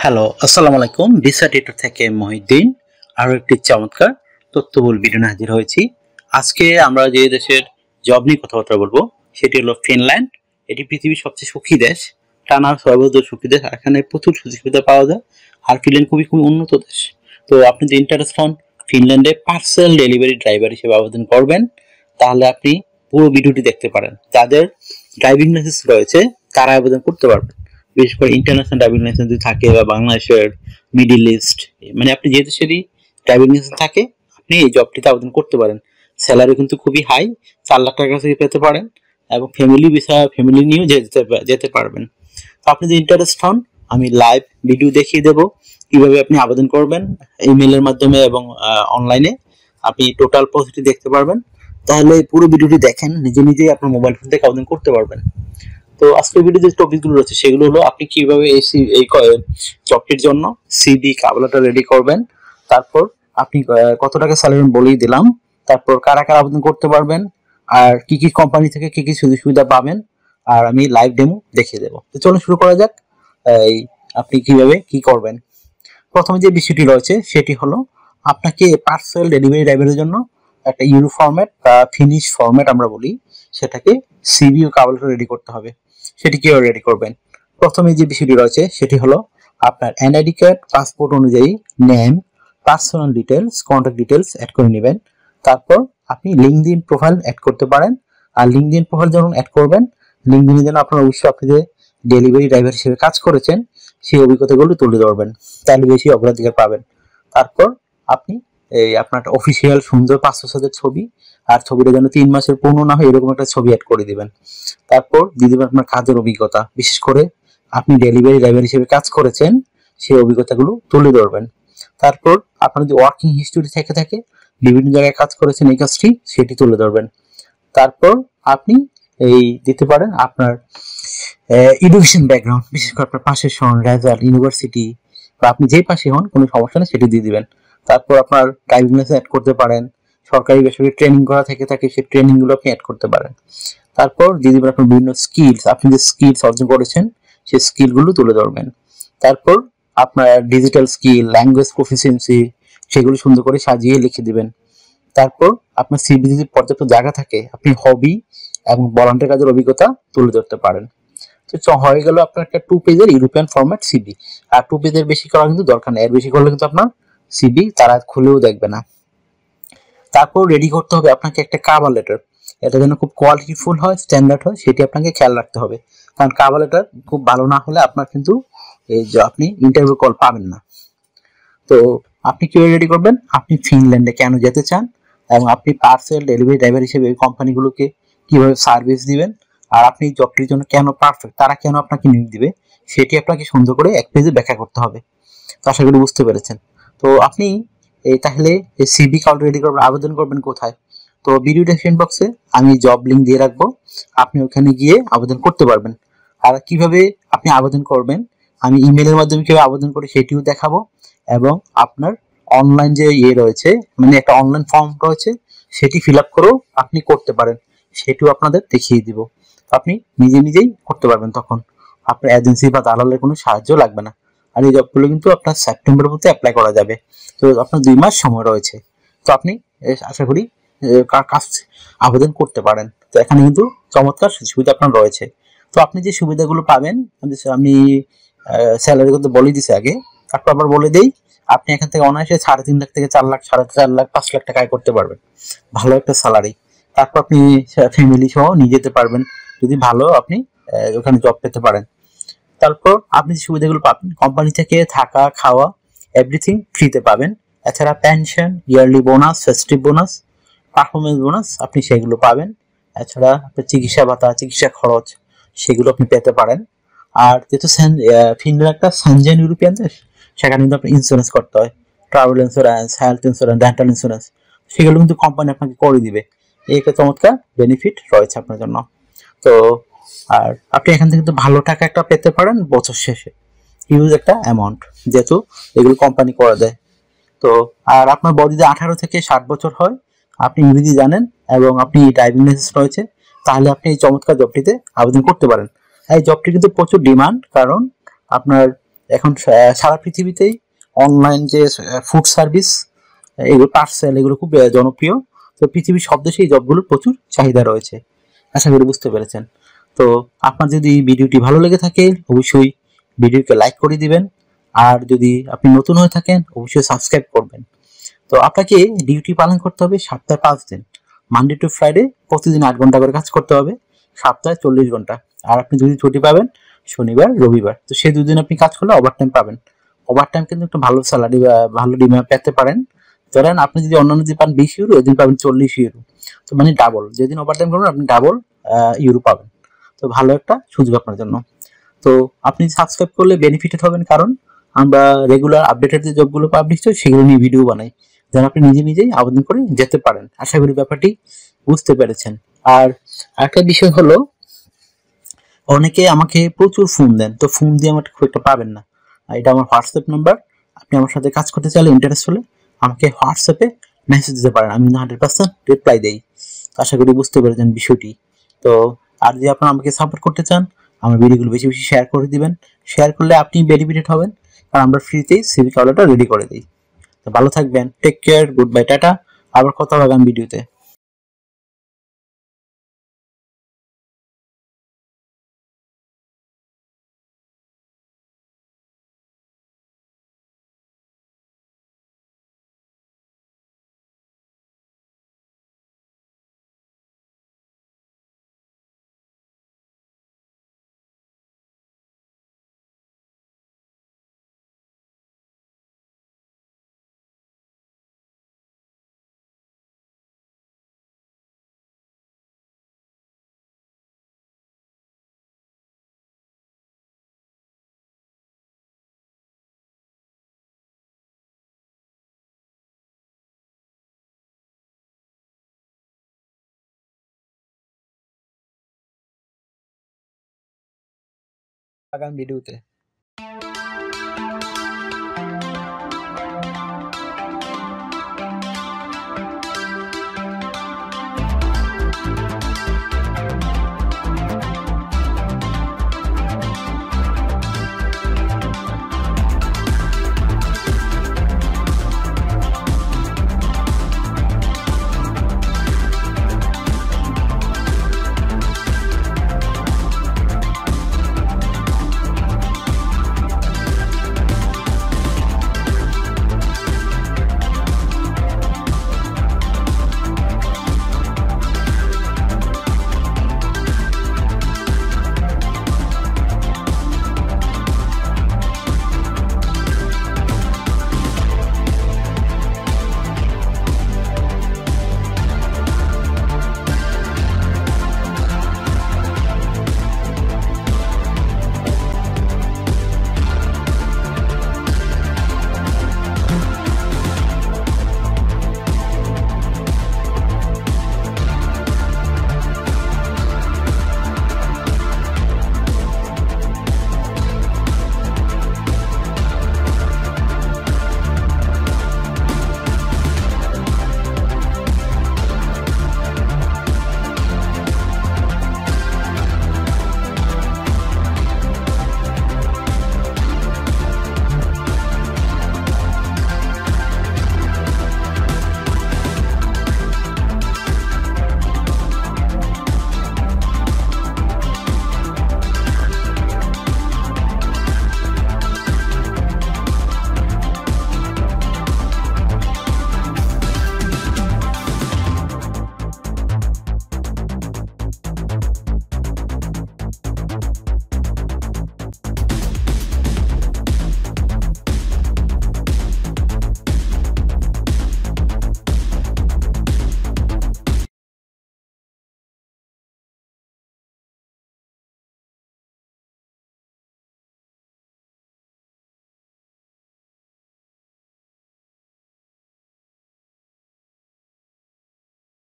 Hello, আসসালামু আলাইকুম। Visa tutor থেকে মহিউদ্দিন আরো একটি চমৎকার তথ্যবহুল ভিডিও নিয়ে হাজির হয়েছি। আজকে আমরা যে দেশের জব নিয়ে কথাবার্তা বলবো সেটি হলো ফিনল্যান্ড। এটি পৃথিবীর সবচেয়ে সুখী দেশ, টানা সর্বোচ্চ সুখী দেশ। এখানে প্রচুর সুযোগ সুবিধা পাওয়া যায়, আর ফিনল্যান্ড খুবই খুবই উন্নত দেশ। তো আপনি যদি ইন্টারেস্ট হন ফিনল্যান্ডে পার্সেল ডেলিভারি ড্রাইভার হিসেবে আবেদন করবেন, তাহলে আপনি পুরো ভিডিওটি দেখতে পারেন। যাদের ড্রাইভিং লাইসেন্স রয়েছে তারা আবেদন করতে পারবেন। বিশেষ করে ইন্টারন্যাশনাল ড্রাইভিং লাইসেন্স যদি থাকে বা বাংলাদেশের মিডিল ইস্ট, মানে আপনি যে দেশেরই ড্রাইভিং লাইসেন্স থাকে আপনি এই জবটিতে আবেদন করতে পারেন। স্যালারি কিন্তু খুবই হাই, 4 লাখ টাকা থেকে পেতে পারেন, এবং ফ্যামিলি ভিসা ফ্যামিলি নিয়েও যেতে পারবেন। তো আপনি যদি ইন্টারেস্ট হন আমি লাইভ ভিডিও দেখিয়ে দেবো কিভাবে আপনি আবেদন করবেন ইমেলের মাধ্যমে এবং অনলাইনে। আপনি টোটাল প্রসেসটি দেখতে পারবেন। তাহলে পুরো ভিডিওটি দেখেন, নিজে নিজেই আপনার মোবাইল ফোন থেকে আবেদন করতে পারবেন। তো আজকের ভিডিওতে যে টপিকগুলো রয়েছে সেগুলো হলো আপনি কিভাবে এই জবটির জন্য সিভি কাবলাটা রেডি করবেন, তারপর আপনি কত টাকা স্যালারি বলেই দিলাম, তারপর কারা কারা আবেদন করতে পারবেন, আর কি কি কোম্পানি থেকে কি কি সুযোগ সুবিধা পাবেন, আর আমি লাইভ ডেমো দেখিয়ে দেবো। তো চলুন শুরু করা যাক। এই আপনি কিভাবে কি করবেন। প্রথমে যে বিষয়টি রয়েছে সেটি হলো আপনাকে পার্সেল ডেলিভারি ড্রাইভারের জন্য একটা ইউরো ফরম্যাট বা ফিনিশ ফরম্যাট আমরা বলি, সেটাকে সিভি ও কাবলাটা রেডি করতে হবে। সেটি কিভাবে রেডি করবেন? প্রথমে যে বিষয়টি রয়েছে সেটি হলো আপনার এনআইডি কার্ড পাসপোর্ট অনুযায়ী name, personal details, contact details add করে নেবেন। তারপর আপনি লিঙ্কডইন প্রোফাইল অ্যাড করতে পারেন। আর লিঙ্কডইন প্রোফাইল যখন অ্যাড করবেন, লিঙ্কডইনের জন্য আপনার অবশ্যই আপনি যে ডেলিভারি ড্রাইভার হিসেবে কাজ করেছেন সেই অভিজ্ঞতাগুলো তুলে ধরবেন, তাহলে বেশি অগ্রাধিকার পাবেন। তারপর আপনি এই আপনার অফিসিয়াল সুন্দর পাসপোর্ট সাইজের ছবি, আর ছবিটা যেন 3 মাসের পূর্ণ না হয় এরকম একটা ছবি অ্যাড করে দিবেন। তারপর দিয়ে দিবেন আপনার কাজের অভিজ্ঞতা, বিশেষ করে আপনি ডেলিভারি ড্রাইভার হিসেবে কাজ করেছেন সেই অভিজ্ঞতাগুলো তুলে ধরবেন। তারপর আপনার যদি ওয়ার্কিং হিস্টোরি থেকে থাকে, বিভিন্ন জায়গায় কাজ করেছেন এই কাজটি, সেটি তুলে ধরবেন। তারপর আপনি এই দিতে পারেন আপনার এডুকেশন ব্যাকগ্রাউন্ড, বিশেষ করে আপনার পাশের হন রেজাল্ট, ইউনিভার্সিটি, বা আপনি যেই পাশে হন কোনো সমস্যা নেই, সেটি দিয়ে দিবেন। তারপর আপনার ড্রাইভিং লাইসেন্স অ্যাড করতে পারেন, সরকারি বেসরকারি ট্রেনিং করা থেকে থাকে সেই ট্রেনিং গুলো আপনি অ্যাড করতে পারেন। তারপর দিয়ে দিবেন আপনার বিভিন্ন স্কিলস, আপনি যে স্কিলস অর্জন করেছেন সেই স্কিল গুলো তুলে ধরবেন। তারপর আপনার ডিজিটাল স্কিল, ল্যাঙ্গুয়েজ প্রফিসিয়েন্সি, সেগুলো সুন্দর করে সাজিয়ে লিখে দিবেন। তারপর আপনার সিভি যদি পর্যাপ্ত জায়গা থাকে আপনি হবি এবং ভলান্টিয়ার কাজের অভিজ্ঞতা তুলে ধরতে পারেন। তো হয়ে গেল আপনার একটা 2 পেজের ইউরোপিয়ান ফরম্যাট সিভি। আর 2 পেজের বেশি করা কিন্তু দরকার নেই, এর বেশি করলে কিন্তু আপনার সিভি তারা খুলেও দেখবে না। তারপর রেডি করতে হবে আপনাকে একটা কাভার লেটার। এটা যেন খুব কোয়ালিটিফুল হয়, স্ট্যান্ডার্ড হয়, সেটি আপনাকে খেয়াল রাখতে হবে। কারণ কাভার লেটার খুব ভালো না হলে আপনার কিন্তু এই যে আপনি ইন্টারভিউ কল পাবেন না। তো আপনি কিভাবে রেডি করবেন, আপনি ফিনল্যান্ডে কেন যেতে চান, এবং আপনি পার্সেল ডেলিভারি ড্রাইভার হিসেবে এই কোম্পানিগুলোকে কিভাবে সার্ভিস দিবেন, আর আপনি জবটির জন্য কেন পারফেক্ট, তারা কেন আপনাকে নিয়োগ দিবে, সেটি আপনাকে সুন্দর করে 1 পেজে ব্যাখ্যা করতে হবে। তো আশা করি বুঝতে পেরেছেন। তো আপনি তাহলে সিভি কার্ড রেডি করবেন, আবেদন করবেন কোথায়? তো ভিডিও ডেসক্রিপশন বক্সে আমি জব লিংক দিয়ে রাখবো, আপনি ওখানে গিয়ে আবেদন করতে পারবেন। আর কিভাবে আপনি আবেদন করবেন আমি ইমেলের মাধ্যমে কিভাবে আবেদন করে সেটিও দেখাবো, এবং আপনার অনলাইন যে রয়েছে, মানে একটা অনলাইন ফর্ম রয়েছে, সেটি ফিল আপ করেও আপনি করতে পারেন, সেটিও আপনাদের দেখিয়ে দিব। আপনি নিজে নিজেই করতে পারবেন, তখন আপনার এজেন্সি বা দালালের কোনো সাহায্য লাগবে না। আর এই জবগুলো কিন্তু আপনার সেপ্টেম্বরের মধ্যে অ্যাপ্লাই করা যাবে। তো আপনার 2 মাস সময় রয়েছে। তো আপনি আশা করি কাজ আবেদন করতে পারেন। তো এখানে কিন্তু চমৎকার সুবিধা আপনার রয়েছে। তো আপনি যে সুবিধাগুলো পাবেন আমি স্যালারি কিন্তু বলে দিছি আগে, তারপর আবার বলে দেই। আপনি এখান থেকে অনায়াসে 3.5 লাখ থেকে 4 লাখ, 4.5 লাখ, 5 লাখ টাকা আয় করতে পারবেন, ভালো একটা স্যালারি। তারপর আপনি ফ্যামিলি সহ নিয়ে যেতে পারবেন যদি ভালো আপনি ওখানে জব পেতে পারেন। তারপর আপনি যে সুবিধাগুলো পাবেন, কোম্পানি থেকে থাকা খাওয়া এভরিথিং ফ্রিতে পাবেন। এছাড়া pension, yearly bonus, festive bonus, performance bonus আপনি সেগুলো পাবেন। এছাড়া আপনার চিকিৎসা ভাতা, চিকিৎসা খরচ সেগুলো আপনি পেতে পারেন। আর যেহেতু ফিনল্যান্ড একটা সেনজেন ইউরোপিয়ান দেশ, সেখানে কিন্তু আপনার ইন্স্যুরেন্স করতে হয়, travel insurance, health insurance, dental insurance, সেগুলো কিন্তু কোম্পানি আপনাকে করে দিবে। এই একটা চমৎকার বেনিফিট রয়েছে আপনার জন্য। তো আর আপনি এখান থেকে কিন্তু ভালো টাকা একটা পেতে পারেন বছর শেষে, হিউজ একটা অ্যামাউন্ট, যেহেতু এগুলো কোম্পানি করে দেয়। তো আর আপনার বডিতে 18 থেকে 60 বছর হয়, আপনি ইংরেজি জানেন এবং আপনি ড্রাইভিং লাইসেন্স রয়েছে, তাহলে আপনি এই চমৎকার জবটিতে আবেদন করতে পারেন। এই জবটি কিন্তু প্রচুর ডিমান্ড, কারণ আপনার এখন সারা পৃথিবীতেই অনলাইন যে ফুড সার্ভিস, এগুলো পার্সেল, এগুলো খুব জনপ্রিয়। তো পৃথিবীর সব দেশে এই জবগুলোর প্রচুর চাহিদা রয়েছে। আশা করি বুঝতে পেরেছেন। তো আপনার যদি ভিডিওটি ভালো লেগে থাকে অবশ্যই ভিডিওকে লাইক করে দিবেন। আর যদি আপনি নতুন হয়ে থাকেন অবশ্যই সাবস্ক্রাইব করবেন। তো আপনাকে ডিউটি পালন করতে হবে সপ্তাহে 5 দিন, মানডে টু ফ্রাইডে প্রতিদিন 8 ঘন্টা করে কাজ করতে হবে, সপ্তাহে 40 ঘন্টা। আর আপনি যদি ছুটি পাবেন শনিবার রবিবার, তো সেই 2 দিন আপনি কাজ করলে ওভারটাইম পাবেন। ওভারটাইম কিন্তু একটা ভালো স্যালারি বা ভালো ডিমান্ড পেতে পারেন। ধরেন আপনি যদি অন্যান্য দিন পান 20 ইউরো, এদিন পাবেন 40 ইউরো। তো মানে ডাবল, যেদিন ওভারটাইম করবেন আপনি ডাবল ইউরো পাবেন। তো ভালো একটা সুযোগ আপনার জন্য। তো আপনি সাবস্ক্রাইব করলে বেনিফিটেড হবেন, কারণ আমরা রেগুলার আপডেটেড যে জবগুলো পাবলিশ হয় সেগুলো নিয়ে ভিডিও বানাই, যেন আপনি নিজে নিজেই আবেদন করে যেতে পারেন। আশা করি ব্যাপারটি বুঝতে পেরেছেন। আর একটা বিষয় হলো, অনেকে আমাকে প্রচুর ফোন দেন, তো ফোন দিয়ে আমার খুব একটা পাবেন না। আর এটা আমার হোয়াটসঅ্যাপ নাম্বার। আপনি আমার সাথে কাজ করতে চাইলে, ইন্টারেস্ট হলে আমাকে হোয়াটসঅ্যাপে মেসেজ দিতে পারেন, আমি 100% রিপ্লাই দেই। আশা করি বুঝতে পেরেছেন বিষয়টি। তো আর যদি আপনারা আমাকে সাপোর্ট করতে চান, আমার ভিডিওগুলো বেশি বেশি শেয়ার করে দিবেন। শেয়ার করলে আপনি বেনিফিটেড হবেন, কারণ আমরা ফ্রিতেই সিভি কলারটা রেডি করে দিই। তো ভালো থাকবেন, টেক কেয়ার, গুড বাই, টাটা। আবার কথা হবে আগামী ভিডিওতে। আগামী ভিডিওতে।